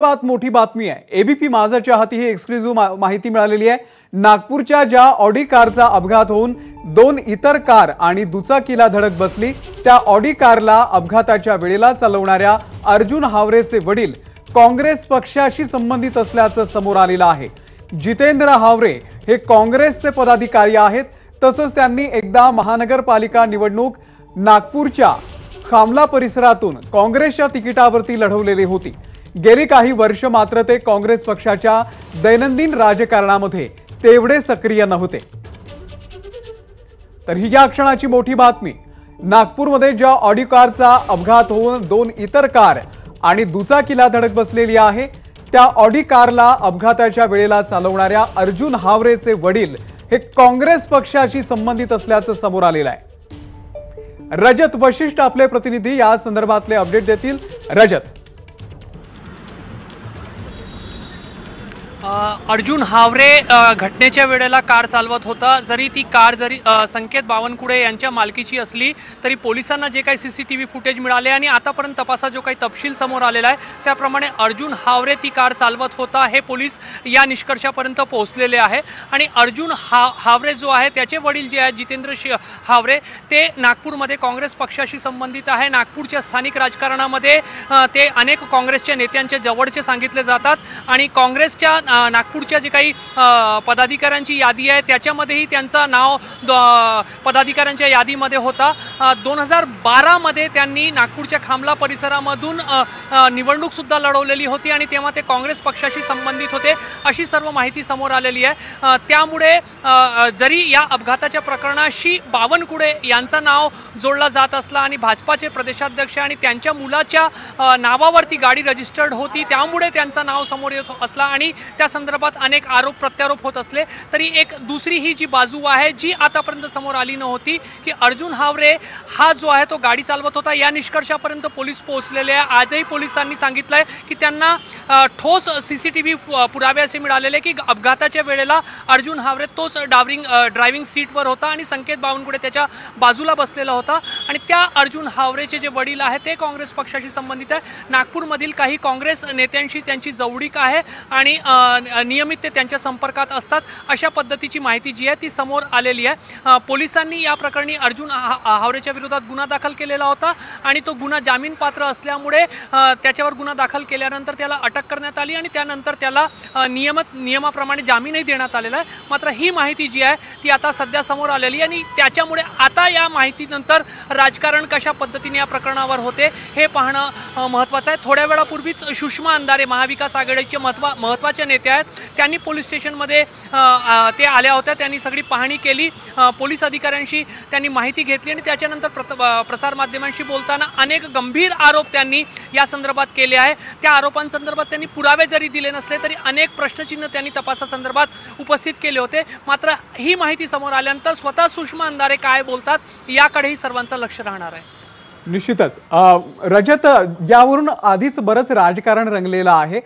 बात मोठी बातमी आहे। एबीपी माझाच्या हाती ही एक्सक्लुझिव्ह माहिती मिळालेली आहे। नागपूरच्या ज्या ऑडी कारचा अपघात होऊन दोन इतर कार आणि दुचाकीला धडक बसली, त्या ऑडी कारला अपघाताच्या वेळेला चालवणाऱ्या अर्जुन हावरेचे वडील काँग्रेस पक्षाशी संबंधित असल्याचं समोर आलेलं आहे। जितेंद्र हावरे हे काँग्रेसचे पदाधिकारी आहेत। तसंच त्यांनी एकदा महानगरपालिका निवडणूक नागपूरच्या खामला परिसरातून काँग्रेसच्या तिकिटावरती लढवलेली होती। गेली काही वर्ष मात्र ते काँग्रेस पक्षाच्या दैनंदिन राजकारणामध्ये तेवढे सक्रिय नव्हते। तर ही या क्षणाची मोठी बातमी। नागपूरमध्ये ज्या ऑडी कारचा अपघात होऊन दोन इतर कार आणि दुचाकीला धडक बसलेली आहे, त्या ऑडी कारला अपघाताच्या वेळेला चालवणाऱ्या अर्जुन हावरेचे वडील हे काँग्रेस पक्षाशी संबंधित असल्याचं समोर आलेलं आहे। रजत वशिष्ठ आपले प्रतिनिधी या संदर्भातले अपडेट देतील। रजत, अर्जुन हावरे घटनेच्या वेळेला कार चालवत होता। जरी ती कार संकेत बावनकुळे यांच्या मालकीची असली तरी पोलिसांना जे काही सीसीटीव्ही फुटेज मिळाले आणि आतापर्यंत तपासात जो काही तपशील समोर आलेला आहे त्याप्रमाणे अर्जुन हावरे ती कार चालवत होता हे पोलीस या निष्कर्षापर्यंत पोहोचलेले आहे। आणि अर्जुन हावरे जो आहे त्याचे वडील जे आहेत जितेंद्र हावरे ते नागपूरमध्ये काँग्रेस पक्षाशी संबंधित आहे। नागपूरच्या स्थानिक राजकारणामध्ये ते अनेक काँग्रेसच्या नेत्यांच्या जवळचे सांगितले जातात आणि काँग्रेसच्या नागपूरच्या जे काही पदाधिकाऱ्यांची यादी आहे त्याच्यामध्येही त्यांचं नाव पदाधिकाऱ्यांच्या यादीमध्ये होता। 2012 मध्ये त्यांनी नागपूरच्या खामला परिसरामधून निवडणूक सुद्धा लढवलेली होती आणि तेव्हा ते काँग्रेस पक्षाशी संबंधित होते अशी सर्व माहिती समोर आलेली आहे। त्यामुळे जरी या अपघाताच्या प्रकरणाशी बावनकुळे यांचं नाव जोडला जात असला आणि भाजपाचे प्रदेशाध्यक्ष आणि त्यांच्या मुलाच्या नावावरती गाडी रजिस्टर्ड होती त्यामुळे त्यांचं नाव समोर येत असला आणि त्या संदर्भात अनेक आरोप प्रत्यारोप होत असले तरी एक दुसरी ही जी बाजू आहे जी आतापर्यंत समोर आली नव्हती की अर्जुन हावरे हा जो आहे तो गाडी चालवत होता या निष्कर्षापर्यंत पोलीस पोहोचलेले आहे। आजही पोलिसांनी सांगितलंय की त्यांना ठोस सीसीटीव्ही पुरावे असे मिळालेले की अपघाताच्या वेळेला अर्जुन हावरे तोच ड्रायव्हिंग सीटवर होता आणि संकेत बावनकुळे त्याच्या बाजूला बसलेला होता। आणि त्या अर्जुन हावरेचे जे वडील आहेत ते काँग्रेस पक्षाशी संबंधित आहे। नागपूरमधील काही काँग्रेस नेत्यांशी त्यांची जवळीक आहे आणि नियमित ते त्यांच्या संपर्कात असतात अशा पद्धतीची माहिती जी आहे ती समोर आलेली आहे। पोलिसांनी या प्रकरणी अर्जुन हावरेच्या विरोधात गुन्हा दाखल केलेला होता आणि तो गुन्हा जामीन पात्र असल्यामुळे त्याच्यावर गुन्हा दाखल केल्यानंतर त्याला अटक करण्यात आली आणि त्यानंतर त्याला नियमाप्रमाणे जामीनही देण्यात आलेला आहे। मात्र ही माहिती जी आहे ती आता सध्या समोर आलेली आणि त्याच्यामुळे आता या माहितीनंतर राजकारण कशा पद्धतीने या प्रकरणावर होते हे पाहणं महत्त्वाचं आहे। थोड्या वेळापूर्वीच सुषमा अंधारे महाविकास आघाडीचे महत्त्वाचे नेते आहेत त्यांनी पोलीस स्टेशनमध्ये ते आल्या होत्या। त्यांनी सगळी पाहणी केली, पोलीस अधिकाऱ्यांशी त्यांनी माहिती घेतली आणि त्याच्यानंतर प्रसार माध्यमांशी बोलताना अनेक गंभीर आरोप त्यांनी या संदर्भात केले आहे। त्या आरोपांसंदर्भात त्यांनी पुरावे जरी दिले नसले तरी अनेक प्रश्नचिन्ह त्यांनी तपासासंदर्भात उपस्थित केले होते। मात्र ही माहिती समोर आल्यानंतर स्वतः सुषमा अंधारे काय बोलतात याकडेही सर्वांचं लक्ष राहणार आहे। निश्चितच रजत, यावरून आधीच बरंच राजकारण रंगलेलं आहे।